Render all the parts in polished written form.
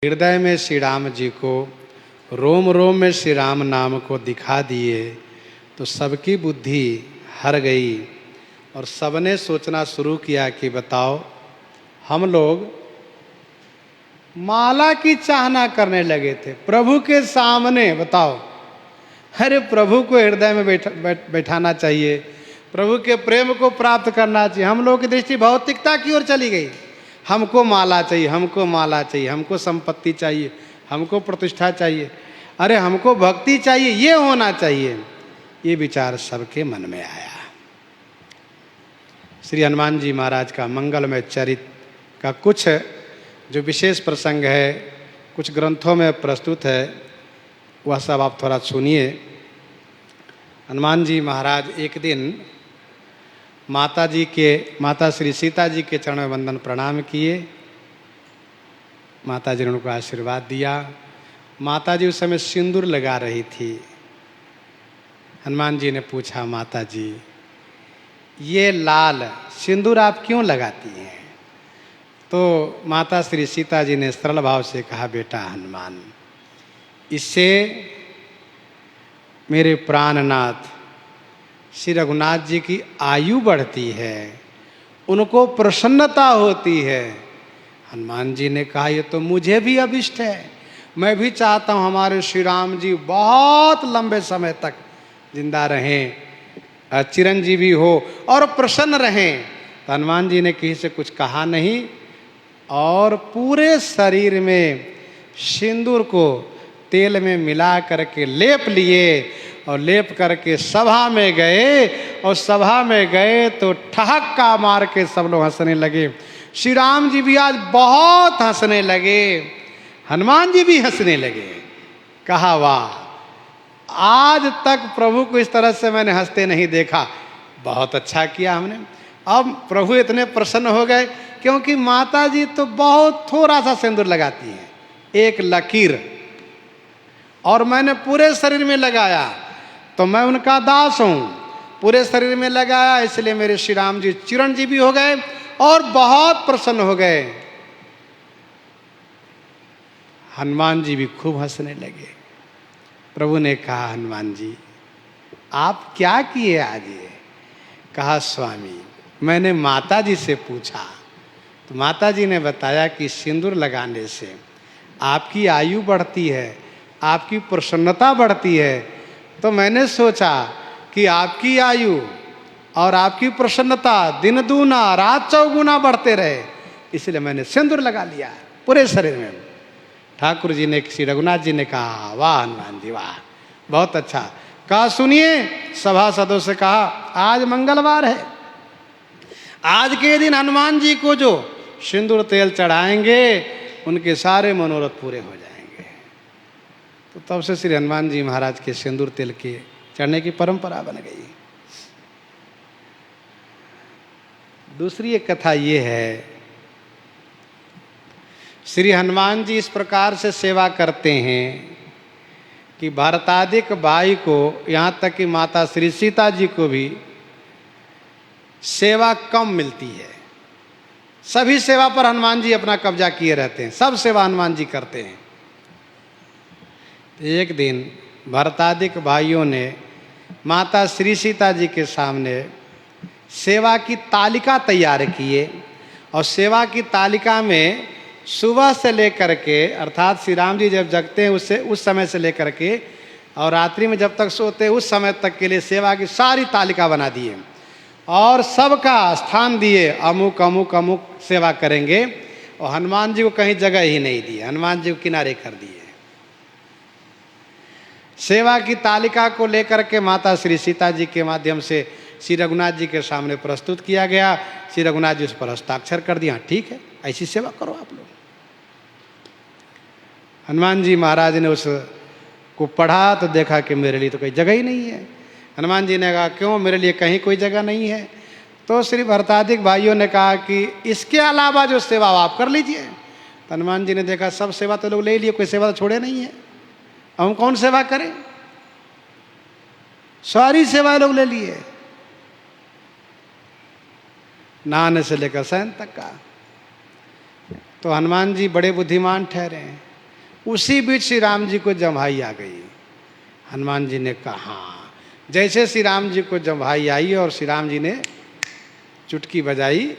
हृदय में श्री राम जी को, रोम रोम में श्री राम नाम को दिखा दिए तो सबकी बुद्धि हर गई और सबने सोचना शुरू किया कि बताओ, हम लोग माला की चाहना करने लगे थे प्रभु के सामने। बताओ, अरे प्रभु को हृदय में बैठाना चाहिए, प्रभु के प्रेम को प्राप्त करना चाहिए। हम लोग की दृष्टि भौतिकता की ओर चली गई। हमको माला चाहिए, हमको माला चाहिए, हमको संपत्ति चाहिए, हमको प्रतिष्ठा चाहिए, अरे हमको भक्ति चाहिए, ये होना चाहिए। ये विचार सबके मन में आया। श्री हनुमान जी महाराज का मंगलमय चरित्र का कुछ जो विशेष प्रसंग है, कुछ ग्रंथों में प्रस्तुत है, वह सब आप थोड़ा सुनिए। हनुमान जी महाराज एक दिन माता श्री सीता जी के चरण में वंदन प्रणाम किए। माता जी ने उनको आशीर्वाद दिया। माता जी उस समय सिंदूर लगा रही थी। हनुमान जी ने पूछा, माता जी ये लाल सिंदूर आप क्यों लगाती हैं? तो माता श्री सीता जी ने सरल भाव से कहा, बेटा हनुमान, इससे मेरे प्राणनाथ श्री रघुनाथ जी की आयु बढ़ती है, उनको प्रसन्नता होती है। हनुमान जी ने कहा, ये तो मुझे भी अभिष्ट है, मैं भी चाहता हूँ हमारे श्री राम जी बहुत लंबे समय तक जिंदा रहें, चिरंजीवी हो और प्रसन्न रहें। तो हनुमान जी ने किसी से कुछ कहा नहीं और पूरे शरीर में सिंदूर को तेल में मिला करके लेप लिए और लेप करके सभा में गए। और सभा में गए तो ठहाका मार के सब लोग हंसने लगे। श्री राम जी भी आज बहुत हंसने लगे, हनुमान जी भी हंसने लगे। कहा, वाह, आज तक प्रभु को इस तरह से मैंने हंसते नहीं देखा, बहुत अच्छा किया हमने। अब प्रभु इतने प्रसन्न हो गए क्योंकि माता जी तो बहुत थोड़ा सा सिंदूर लगाती हैं, एक लकीर, और मैंने पूरे शरीर में लगाया तो मैं उनका दास हूं। पूरे शरीर में लगाया इसलिए मेरे श्री राम जी चिरंजीवी हो गए और बहुत प्रसन्न हो गए। हनुमान जी भी खूब हंसने लगे। प्रभु ने कहा, हनुमान जी आप क्या किए आज ये? कहा, स्वामी मैंने माता जी से पूछा तो माता जी ने बताया कि सिंदूर लगाने से आपकी आयु बढ़ती है, आपकी प्रसन्नता बढ़ती है। तो मैंने सोचा कि आपकी आयु और आपकी प्रसन्नता दिन दूना रात चौगुना बढ़ते रहे, इसलिए मैंने सिंदूर लगा लिया पूरे शरीर में। ठाकुर जी ने, श्री रघुनाथ जी ने कहा, वाह हनुमान जी वाह, बहुत अच्छा कहा। सुनिए, सभासदों से कहा, आज मंगलवार है, आज के दिन हनुमान जी को जो सिंदूर तेल चढ़ाएंगे उनके सारे मनोरथ पूरे हो जाएंगे। तो तब से श्री हनुमान जी महाराज के सिंदूर तेल के चढ़ने की परंपरा बन गई। दूसरी एक कथा ये है, श्री हनुमान जी इस प्रकार से सेवा करते हैं कि भरतादिक भाई को, यहाँ तक कि माता श्री सीता जी को भी सेवा कम मिलती है। सभी सेवा पर हनुमान जी अपना कब्जा किए रहते हैं, सब सेवा हनुमान जी करते हैं। एक दिन भरतादिक भाइयों ने माता श्री सीता जी के सामने सेवा की तालिका तैयार किए और सेवा की तालिका में सुबह से लेकर के, अर्थात श्री राम जी जब जगते हैं उससे उस समय से लेकर के और रात्रि में जब तक सोते हैं उस समय तक के लिए सेवा की सारी तालिका बना दिए और सबका स्थान दिए, अमुक अमुक अमुक सेवा करेंगे। और हनुमान जी को कहीं जगह ही नहीं दी, हनुमान जी को किनारे कर दिए। सेवा की तालिका को लेकर के माता श्री सीता जी के माध्यम से श्री रघुनाथ जी के सामने प्रस्तुत किया गया। श्री रघुनाथ जी उस पर हस्ताक्षर कर दिया, ठीक है ऐसी सेवा करो आप लोग। हनुमान जी महाराज ने उसको पढ़ा तो देखा कि मेरे लिए तो कोई जगह ही नहीं है। हनुमान जी ने कहा, क्यों, मेरे लिए कहीं कोई जगह नहीं है? तो श्री भरतादिक भाइयों ने कहा कि इसके अलावा जो सेवा आप कर लीजिए। तो हनुमान जी ने देखा सब सेवा तो लोग ले लिए, कोई सेवा तो छोड़े नहीं है, हम कौन सेवा करें? सारी सेवा लोग ले लिए, नहाने से लेकर शयन तक का। तो हनुमान जी बड़े बुद्धिमान ठहरे हैं। उसी बीच श्री राम जी को जम्हाई आ गई। हनुमान जी ने कहा, हाँ। जैसे श्री राम जी को जम्हाई आई और श्री राम जी ने चुटकी बजाई,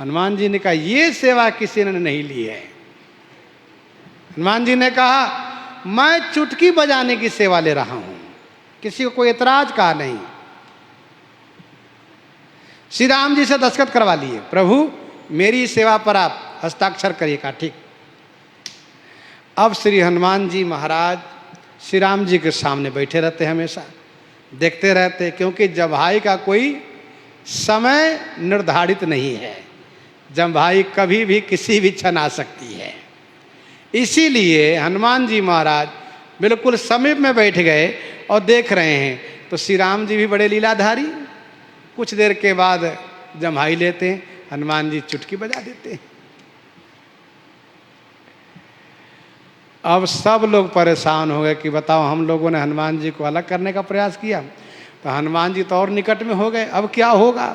हनुमान जी ने कहा ये सेवा किसी ने नहीं ली है। हनुमान जी ने कहा मैं चुटकी बजाने की सेवा ले रहा हूं, किसी को कोई एतराज कहा नहीं। श्री राम जी से दस्तखत करवा लिए, प्रभु मेरी सेवा पर आप हस्ताक्षर करिए। कहा ठीक। अब श्री हनुमान जी महाराज श्री राम जी के सामने बैठे रहते, हमेशा देखते रहते, क्योंकि जम्हाई का कोई समय निर्धारित नहीं है, जम्हाई कभी भी किसी भी क्षण आ सकती है। इसीलिए हनुमान जी महाराज बिल्कुल समीप में बैठ गए और देख रहे हैं। तो श्री राम जी भी बड़े लीलाधारी, कुछ देर के बाद जम्हाई लेते हैं, हनुमान जी चुटकी बजा देते हैं। अब सब लोग परेशान हो गए कि बताओ हम लोगों ने हनुमान जी को अलग करने का प्रयास किया, तो हनुमान जी तो और निकट में हो गए, अब क्या होगा।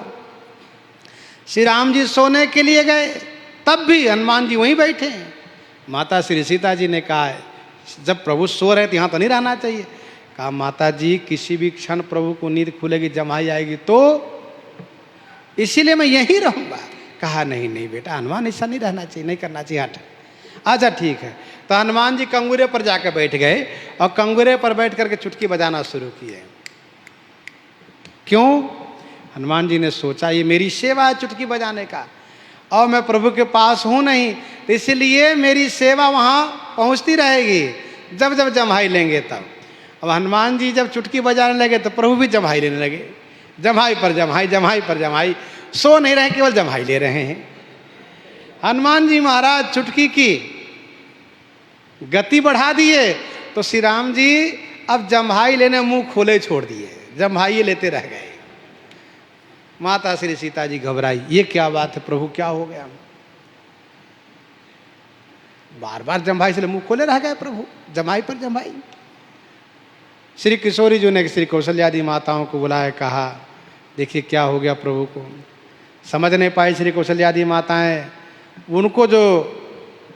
श्री राम जी सोने के लिए गए, तब भी हनुमान जी वहीं बैठे। माता श्री सीता जी ने कहा जब प्रभु सो रहे तो यहाँ तो नहीं रहना चाहिए। कहा माता जी किसी भी क्षण प्रभु को नींद खुलेगी, जम्हाई आएगी, तो इसीलिए मैं यहीं रहूँगा। कहा नहीं नहीं बेटा, हनुमान ऐसा नहीं रहना चाहिए, नहीं करना चाहिए, हट। अच्छा ठीक है। तो हनुमान जी कंगूरे पर जाकर बैठ गए और कंगूरे पर बैठ करके चुटकी बजाना शुरू किए। क्यों? हनुमान जी ने सोचा ये मेरी सेवा है चुटकी बजाने का, और मैं प्रभु के पास हूँ नहीं, तो इसलिए मेरी सेवा वहाँ पहुँचती रहेगी, जब जब जम्हाई लेंगे तब। अब हनुमान जी जब चुटकी बजाने लगे तो प्रभु भी जम्हाई लेने लगे, जम्हाई पर जम्हाई, जम्हाई पर जम्हाई, सो नहीं रहे, केवल जम्हाई ले रहे हैं। हनुमान जी महाराज चुटकी की गति बढ़ा दिए तो श्री राम जी अब जम्हाई लेने मुंह खोले छोड़ दिए, जम्हाई लेते रह गए। माता श्री सीता जी घबराई, ये क्या बात है प्रभु, क्या हो गया। बार बार जम्हाई से मुंह खोले रह गए प्रभु, जम्हाई पर जम्हाई। श्री किशोरी जी ने श्री कौशल्यादि माताओं को बुलाया, कहा देखिए क्या हो गया प्रभु को। समझ नहीं पाई श्री कौशल्यादि माताएं, उनको जो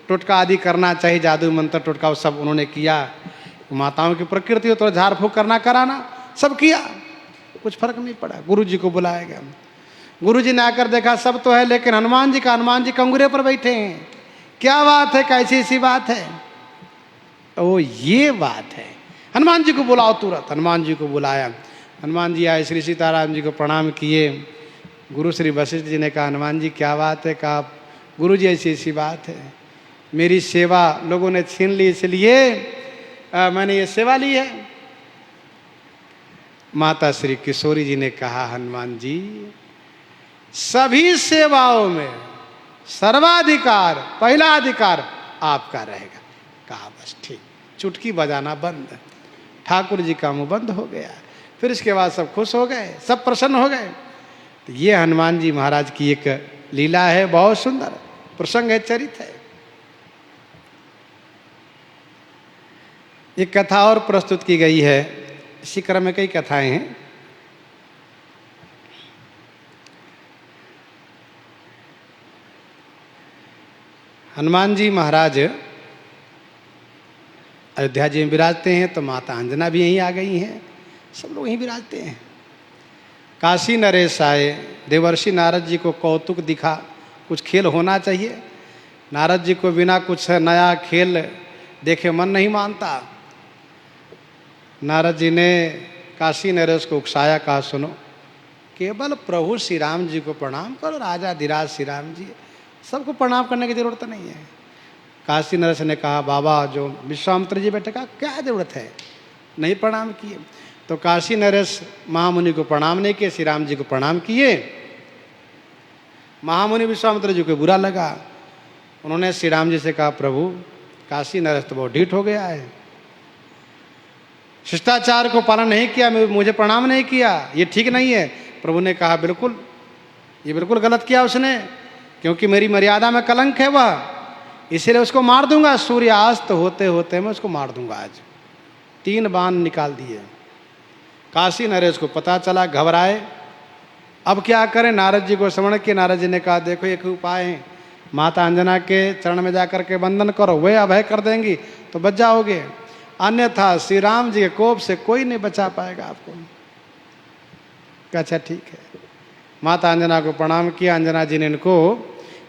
टोटका आदि करना चाहिए, जादू मंत्र टोटका, वो सब उन्होंने किया। माताओं की प्रकृति हो तो झाड़ फूक करना कराना सब किया, कुछ फर्क नहीं पड़ा। गुरु जी को बुलाया गया, गुरु जी ने आकर देखा सब तो है, लेकिन हनुमान जी कंगूरे पर बैठे हैं, क्या बात है, कैसी ऐसी बात है। ओ ये बात है, हनुमान जी को बुलाओ तुरंत। हनुमान जी को बुलाया, हनुमान जी आए, श्री सीताराम जी को प्रणाम किए। गुरु श्री वशिष्ठ जी ने कहा हनुमान जी क्या बात है। कहा गुरु जी ऐसी ऐसी बात है, मेरी सेवा लोगों ने छीन ली, इसलिए मैंने ये सेवा ली है। माता श्री किशोरी जी ने कहा हनुमान जी सभी सेवाओं में सर्वाधिकार, पहला अधिकार आपका रहेगा। कहा बस ठीक, चुटकी बजाना बंद। ठाकुर जी का मुंह बंद हो गया। फिर इसके बाद सब खुश हो गए, सब प्रसन्न हो गए। तो ये हनुमान जी महाराज की एक लीला है, बहुत सुंदर प्रसंग है, चरित्र है। एक कथा और प्रस्तुत की गई है, इसी क्रम में कई कथाएं हैं। हनुमान जी महाराज अयोध्या जी में विराजते हैं, तो माता अंजना भी यहीं आ गई हैं, सब लोग यहीं विराजते हैं। काशी नरेश आए, देवर्षि नारद जी को कौतुक दिखा, कुछ खेल होना चाहिए। नारद जी को बिना कुछ नया खेल देखे मन नहीं मानता। नारद जी ने काशी नरेश को उकसाया, कहा सुनो, केवल प्रभु श्री राम जी को प्रणाम करो, राजा धीराज श्री राम जी, सबको प्रणाम करने की जरूरत नहीं है। काशी नरेश ने कहा बाबा जो विश्वामित्र जी बैठे, कहा क्या जरूरत है, नहीं प्रणाम किए। तो काशी नरेश महामुनि को प्रणाम नहीं किए, श्री राम जी को प्रणाम किए। महामुनि विश्वामित्र जी को बुरा लगा, उन्होंने श्री राम जी से कहा प्रभु काशी नरेश तो बहुत ढीठ हो गया है, शिष्टाचार को पालन नहीं किया, मुझे प्रणाम नहीं किया, ये ठीक नहीं है। प्रभु ने कहा बिल्कुल, ये बिल्कुल गलत किया उसने, क्योंकि मेरी मर्यादा में कलंक है वह, इसीलिए उसको मार दूंगा। सूर्यास्त होते होते मैं उसको मार दूंगा। आज 3 बाण निकाल दिए। काशी नरेश को पता चला, घबराए, अब क्या करें। नारद जी को स्मरण किया, नारद जी ने कहा देखो एक उपाय है, माता अंजना के चरण में जाकर के वंदन करो, वे अभय कर देंगी तो बच जाओगे, अन्यथा श्री राम जी के कोप से कोई नहीं बचा पाएगा आपको। अच्छा ठीक है। माता अंजना को प्रणाम किया। अंजना जी ने इनको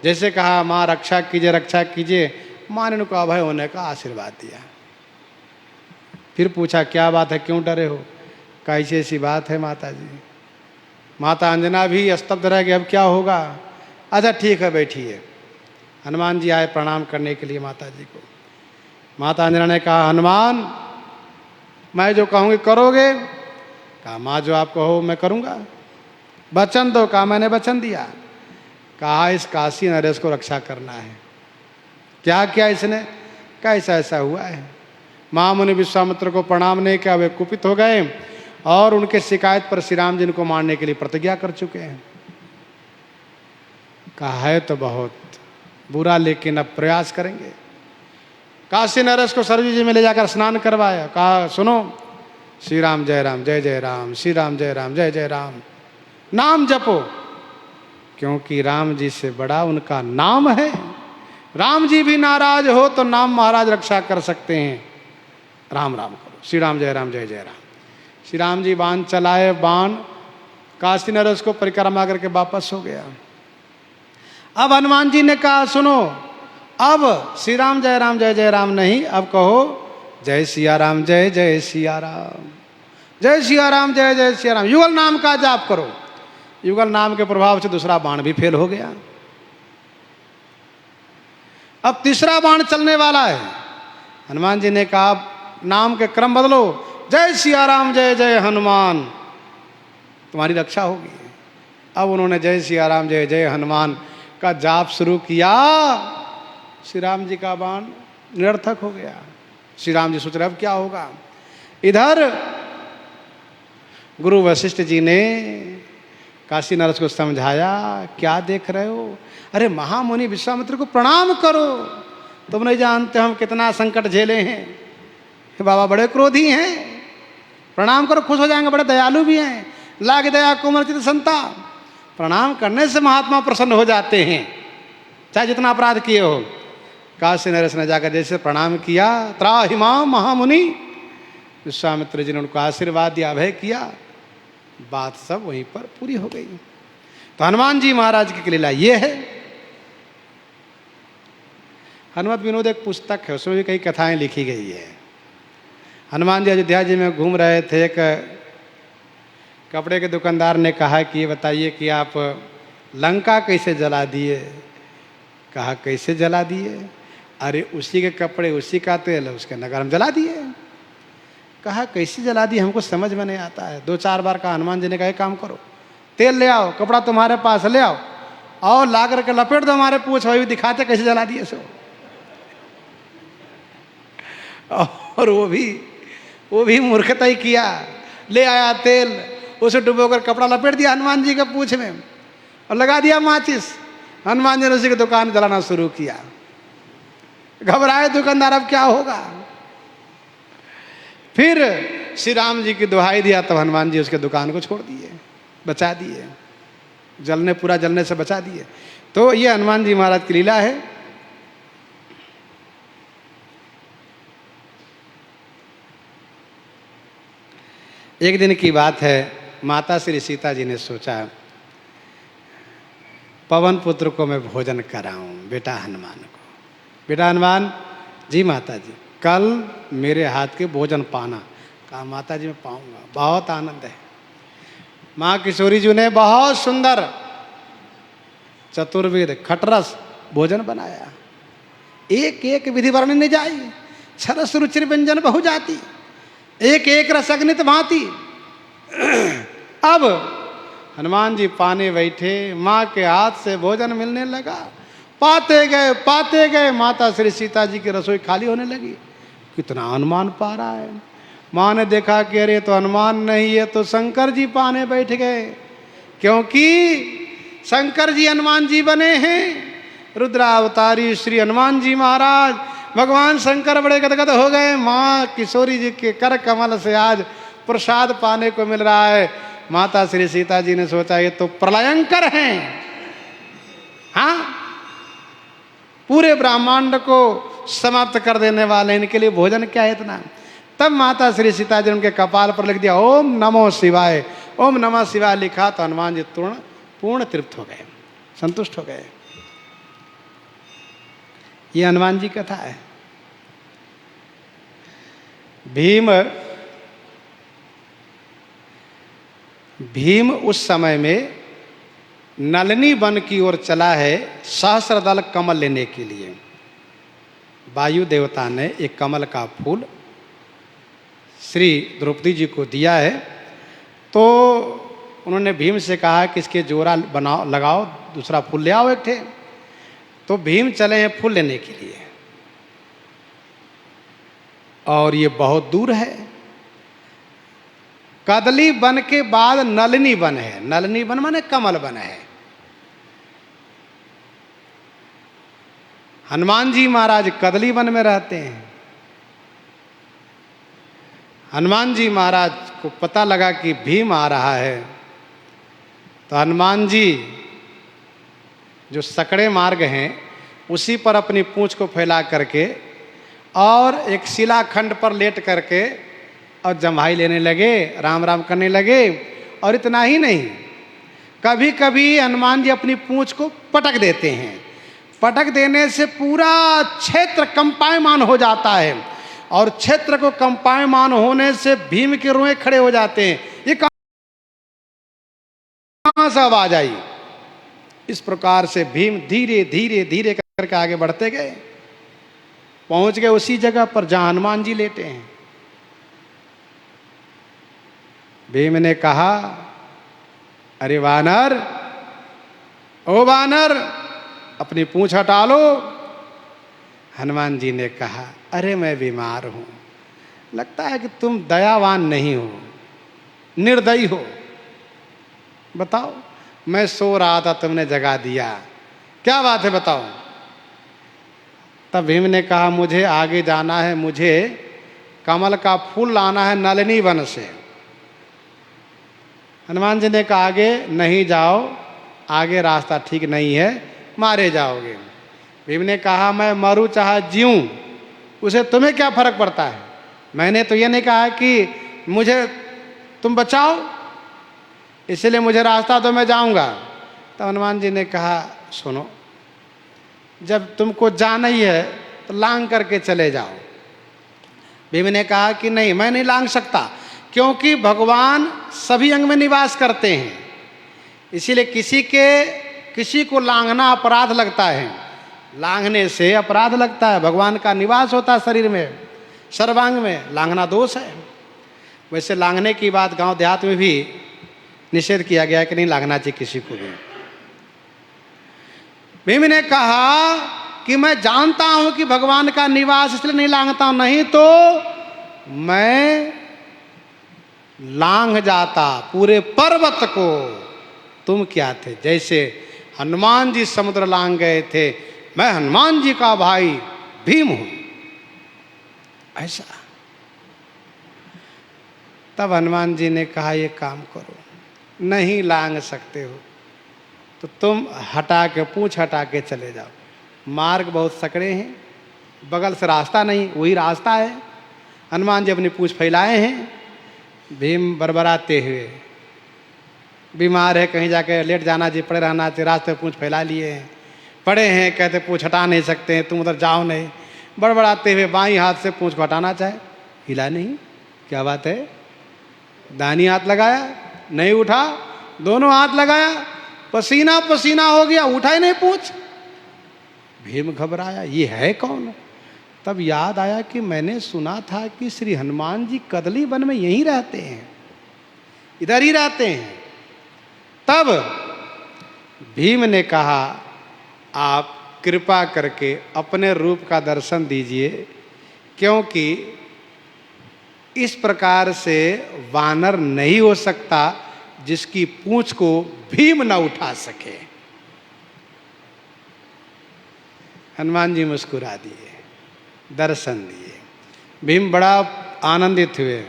जैसे कहा माँ रक्षा कीजिए रक्षा कीजिए, माँ ने इनको अभय होने का आशीर्वाद दिया। फिर पूछा क्या बात है, क्यों डरे हो? कैसी ऐसी बात है माता जी? माता अंजना भी स्तब्ध रह गई, अब क्या होगा? अच्छा ठीक है बैठिए। हनुमान जी आए प्रणाम करने के लिए माता जी को। माता अंजना ने कहा हनुमान मैं जो कहूँगी करोगे? कहा माँ जो आप कहो मैं करूँगा। वचन दो। कहा मैंने वचन दिया। कहा इस काशी नरेश को रक्षा करना है। क्या किया इसने? कैसा ऐसा हुआ है। महामुनि विश्वामित्र को प्रणाम नहीं किया, वे कुपित हो गए और उनके शिकायत पर श्री राम जी को मारने के लिए प्रतिज्ञा कर चुके हैं। कहा है तो बहुत बुरा, लेकिन अब प्रयास करेंगे। काशी नरेश को सरयू जी में ले जाकर स्नान करवाया। कहा सुनो श्री राम जय राम जय जय राम, श्री राम जय राम जय जय राम, नाम जपो, क्योंकि राम जी से बड़ा उनका नाम है। राम जी भी नाराज हो तो नाम महाराज रक्षा कर सकते हैं। राम राम करो, श्री राम जय राम जय जय राम। श्री राम जी बाण चलाए, बाण काशी नरेश को परिक्रमा करके वापस हो गया। अब हनुमान जी ने कहा सुनो अब श्री राम जय जय राम नहीं, अब कहो जय सिया राम जय जय सिया राम, जय सिया राम जय जय सिया राम। युगल नाम का जाप करो। युगल नाम के प्रभाव से दूसरा बाण भी फेल हो गया। अब तीसरा बाण चलने वाला है। हनुमान जी ने कहा नाम के क्रम बदलो, जय सिया राम जय जय हनुमान, तुम्हारी रक्षा होगी। अब उन्होंने जय सिया राम जय जय हनुमान का जाप शुरू किया। श्री राम जी का बाण निरर्थक हो गया। श्री राम जी सोच रहे अब क्या होगा। इधर गुरु वशिष्ठ जी ने काशी नरेश को समझाया, क्या देख रहे हो? अरे महामुनि विश्वामित्र को प्रणाम करो, तुम नहीं जानते हम कितना संकट झेले हैं। बाबा बड़े क्रोधी हैं, प्रणाम करो खुश हो जाएंगे, बड़े दयालु भी हैं। लाग दया कोमल चित संता, प्रणाम करने से महात्मा प्रसन्न हो जाते हैं, चाहे जितना अपराध किए हो। काशी नरेश ने जाकर जैसे प्रणाम किया, त्राहि मां महामुनि, विश्वामित्र जी ने उनको आशीर्वाद दिया, अभय किया, बात सब वहीं पर पूरी हो गई। तो हनुमान जी महाराज की लीला ये है। हनुमत विनोद एक पुस्तक है, उसमें भी कई कथाएं लिखी गई है। हनुमान जी अयोध्या जी में घूम रहे थे, एक कपड़े के दुकानदार ने कहा कि ये बताइए कि आप लंका कैसे जला दिए? कहा कैसे जला दिए? अरे उसी के कपड़े, उसी का तेल, उसके नगर हम जला दिए। कहा कैसे जला दिए, हमको समझ में नहीं आता है। 2-4 बार कहा। हनुमान जी ने कहा काम करो, तेल ले आओ, कपड़ा तुम्हारे पास ले आओ और ला करके लपेट दो हमारे पूछ, वही दिखाते कैसे जला दिए सो। और वो भी मूर्खता ही किया। ले आया तेल, उसे डुबोकर कपड़ा लपेट दिया हनुमान जी के पूछ में और लगा दिया माचिस। हनुमान जी ने उसी की दुकान जलाना शुरू किया। घबराए दुकानदार, अब क्या होगा। फिर श्री राम जी की दुहाई दिया, तब हनुमान जी उसके दुकान को छोड़ दिए, बचा दिए, पूरा जलने से बचा दिए। तो ये हनुमान जी महाराज की लीला है। एक दिन की बात है, माता श्री सीता जी ने सोचा पवन पुत्र को मैं भोजन कराऊं, बेटा हनुमान को। बेटा हनुमान जी, माता जी कल मेरे हाथ के भोजन पाना। कहा माता जी मैं पाऊंगा, बहुत आनंद है। माँ किशोरी जी ने बहुत सुंदर चतुर्वेद खटरस भोजन बनाया। एक एक विधि वर्णन नहीं जाई, छरस रुचिर व्यंजन बहु जाती, एक एक रस अग्नित भांति। अब हनुमान जी पाने बैठे, माँ के हाथ से भोजन मिलने लगा। पाते गए माता श्री सीता जी की रसोई खाली होने लगी। कितना हनुमान पा रहा है। माँ ने देखा कि अरे तो हनुमान नहीं है तो शंकर जी पाने बैठ गए, क्योंकि शंकर जी हनुमान जी बने हैं। रुद्रावतारी श्री हनुमान जी महाराज, भगवान शंकर बड़े गदगद हो गए। माँ किशोरी जी के कर कमल से आज प्रसाद पाने को मिल रहा है। माता श्री सीता जी ने सोचा ये तो प्रलयंकर हैं। हाँ, पूरे ब्रह्मांड को समाप्त कर देने वाले, इनके लिए भोजन क्या है इतना। तब माता श्री सीता जी उनके कपाल पर लिख दिया ओम नमो शिवाय, ओम नमः शिवाय लिखा तो हनुमान जी तुरंत पूर्ण तृप्त हो गए, संतुष्ट हो गए। ये हनुमान जी कथा है। भीम उस समय में नलिनी वन की ओर चला है सहस्रदल कमल लेने के लिए। वायु देवता ने एक कमल का फूल श्री द्रौपदी जी को दिया है, तो उन्होंने भीम से कहा कि इसके जोड़ा बनाओ, लगाओ, दूसरा फूल ले आओ एक थे। तो भीम चले हैं फूल लेने के लिए, और ये बहुत दूर है। कदली वन के बाद नलिनी वन है। नलिनी वन माने कमल वन है। हनुमान जी महाराज कदली वन में रहते हैं। हनुमान जी महाराज को पता लगा कि भीम आ रहा है, तो हनुमान जी जो सकड़े मार्ग हैं उसी पर अपनी पूंछ को फैला करके और एक शिलाखंड पर लेट करके और जम्हाई लेने लगे, राम राम करने लगे। और इतना ही नहीं, कभी कभी हनुमान जी अपनी पूंछ को पटक देते हैं। पटक देने से पूरा क्षेत्र कंपायमान हो जाता है, और क्षेत्र को कंपायमान होने से भीम के रोए खड़े हो जाते हैं। ये कहां से आवाज आई? इस प्रकार से भीम धीरे धीरे धीरे करके आगे बढ़ते गए, पहुंच गए उसी जगह पर जहां हनुमान जी लेटे हैं। भीम ने कहा अरे वानर, ओ वानर, अपनी पूंछ हटा लो। हनुमान जी ने कहा अरे मैं बीमार हूं, लगता है कि तुम दयावान नहीं हो, निर्दयी हो। बताओ, मैं सो रहा था, तुमने जगा दिया, क्या बात है बताओ। तब भीम ने कहा मुझे आगे जाना है, मुझे कमल का फूल लाना है नलिनी वन से। हनुमान जी ने कहा आगे नहीं जाओ, आगे रास्ता ठीक नहीं है, मारे जाओगे। भीम ने कहा मैं मरूं चाहे जीऊं, उसे तुम्हें क्या फर्क पड़ता है? मैंने तो ये नहीं कहा कि मुझे तुम बचाओ, इसलिए मुझे रास्ता दो, मैं जाऊंगा। तो हनुमान जी ने कहा सुनो, जब तुमको जाना ही है तो लांग करके चले जाओ। भीम ने कहा कि नहीं, मैं नहीं लांग सकता, क्योंकि भगवान सभी अंग में निवास करते हैं, इसीलिए किसी को लांघना अपराध लगता है। लांघने से अपराध लगता है, भगवान का निवास होता है शरीर में, सर्वांग में, लांघना दोष है। वैसे लांघने की बात गांव देहात में भी निषेध किया गया है कि नहीं लांघना चाहिए किसी को भी। भीम ने कहा कि मैं जानता हूं कि भगवान का निवास, इसलिए नहीं लांघता हूं, नहीं तो मैं लांघ जाता पूरे पर्वत को। तुम क्या थे? जैसे हनुमान जी समुद्र लांघ गए थे, मैं हनुमान जी का भाई भीम हूं, ऐसा। तब हनुमान जी ने कहा ये काम करो, नहीं लांघ सकते हो तो तुम हटा के, पूंछ हटा के चले जाओ। मार्ग बहुत सकड़े हैं, बगल से रास्ता नहीं, वही रास्ता है। हनुमान जी अपनी पूंछ फैलाए हैं। भीम बरबराते हुए, बीमार है, कहीं जाके लेट जाना चाहिए, पड़े रहना चाहिए, रास्ते पूंछ फैला लिए हैं, पड़े हैं, कहते पूंछ हटा नहीं सकते हैं, तुम उधर जाओ नहीं। बड़बड़ाते हुए बाईं हाथ से पूंछ को हटाना चाहे, हिला नहीं, क्या बात है? दाहिनी हाथ लगाया, नहीं उठा, दोनों हाथ लगाया, पसीना पसीना हो गया, उठा ही नहीं पूंछ। भीम घबराया, ये है कौन? तब याद आया कि मैंने सुना था कि श्री हनुमान जी कदली वन में यहीं रहते हैं, इधर ही रहते हैं। तब भीम ने कहा आप कृपा करके अपने रूप का दर्शन दीजिए, क्योंकि इस प्रकार से वानर नहीं हो सकता जिसकी पूंछ को भीम न उठा सके। हनुमान जी मुस्कुरा दिए, दर्शन दिए। भीम बड़ा आनंदित हुए।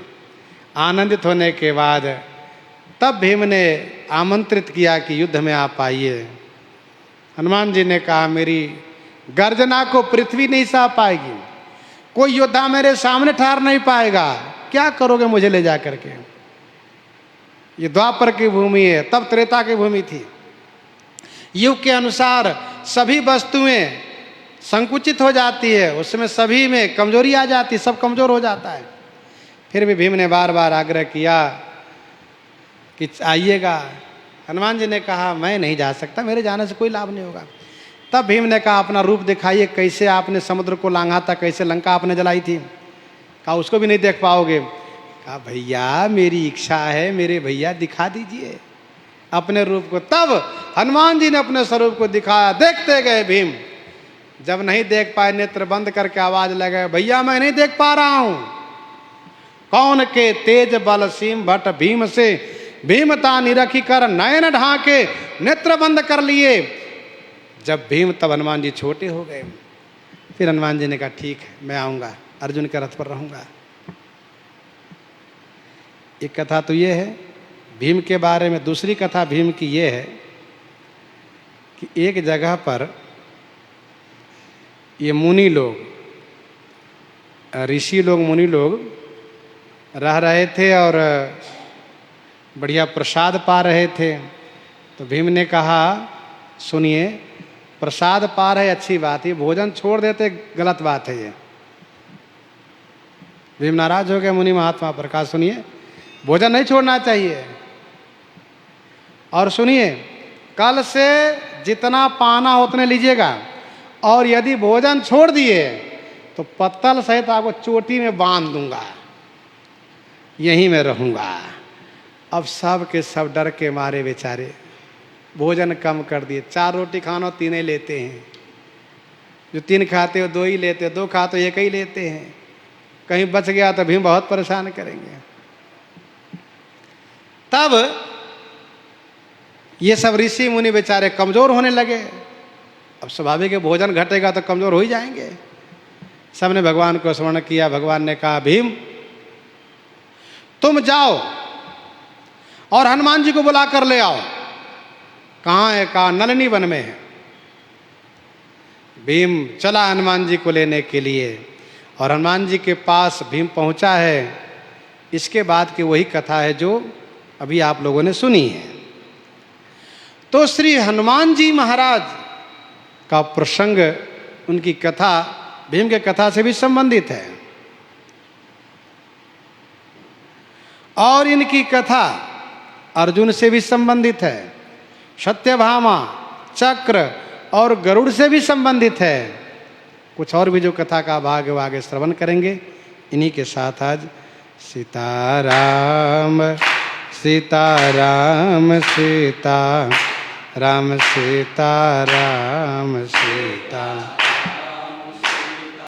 आनंदित होने के बाद तब भीम ने आमंत्रित किया कि युद्ध में आप आइए। हनुमान जी ने कहा मेरी गर्जना को पृथ्वी नहीं सह पाएगी, कोई योद्धा मेरे सामने ठहर नहीं पाएगा। क्या करोगे मुझे ले जा करके? ये द्वापर की भूमि है, तब त्रेता की भूमि थी। युग के अनुसार सभी वस्तुएं संकुचित हो जाती है, उसमें सभी में कमजोरी आ जाती है, सब कमजोर हो जाता है। फिर भी भीम ने बार बार आग्रह किया कि आइएगा। हनुमान जी ने कहा मैं नहीं जा सकता, मेरे जाने से कोई लाभ नहीं होगा। तब भीम ने कहा अपना रूप दिखाइए, कैसे आपने समुद्र को लांघा था, कैसे लंका आपने जलाई थी। कहा उसको भी नहीं देख पाओगे। कहा भैया मेरी इच्छा है, मेरे भैया दिखा दीजिए अपने रूप को। तब हनुमान जी ने अपने स्वरूप को दिखाया। देखते गए भीम, जब नहीं देख पाए नेत्र बंद करके आवाज लगे, भैया मैं नहीं देख पा रहा हूं। कौन के तेज बल सीम भट्ट भीम से भीमता निरखी कर नयन ढाके नेत्र बंद कर लिए। जब भीम, तब हनुमान जी छोटे हो गए। फिर हनुमान जी ने कहा ठीक है मैं आऊँगा, अर्जुन के रथ पर रहूँगा। एक कथा तो ये है भीम के बारे में। दूसरी कथा भीम की ये है कि एक जगह पर ये मुनि लोग, ऋषि लोग, मुनि लोग रह रहे थे और बढ़िया प्रसाद पा रहे थे। तो भीम ने कहा सुनिए, प्रसाद पा रहे अच्छी बात है, भोजन छोड़ देते गलत बात है ये। भीम नाराज हो गए मुनि महात्मा पर। कहा सुनिए भोजन नहीं छोड़ना चाहिए, और सुनिए कल से जितना पाना उतने लीजिएगा, और यदि भोजन छोड़ दिए तो पत्तल सहित आपको चोटी में बांध दूंगा, यहीं में रहूंगा। अब सब के सब डर के मारे बेचारे भोजन कम कर दिए। 4 रोटी खाना 3 ही लेते हैं, जो 3 खाते हो 2 ही लेते हो, 2 खाते हो 1 ही लेते हैं। कहीं बच गया तो भीम बहुत परेशान करेंगे। तब ये सब ऋषि मुनि बेचारे कमजोर होने लगे। अब स्वाभाविक है भोजन घटेगा तो कमजोर हो ही जाएंगे। सबने भगवान को स्मरण किया। भगवान ने कहा भीम तुम जाओ और हनुमान जी को बुला कर ले आओ। कहाँ है? कहा नलिनी वन में है। भीम चला हनुमान जी को लेने के लिए, और हनुमान जी के पास भीम पहुंचा है। इसके बाद की वही कथा है जो अभी आप लोगों ने सुनी है। तो श्री हनुमान जी महाराज का प्रसंग, उनकी कथा भीम के कथा से भी संबंधित है, और इनकी कथा अर्जुन से भी संबंधित है, सत्यभामा, चक्र और गरुड़ से भी संबंधित है। कुछ और भी जो कथा का भाग आगे श्रवण करेंगे। इन्हीं के साथ आज सीताराम सीताराम सीता राम सीताराम सीता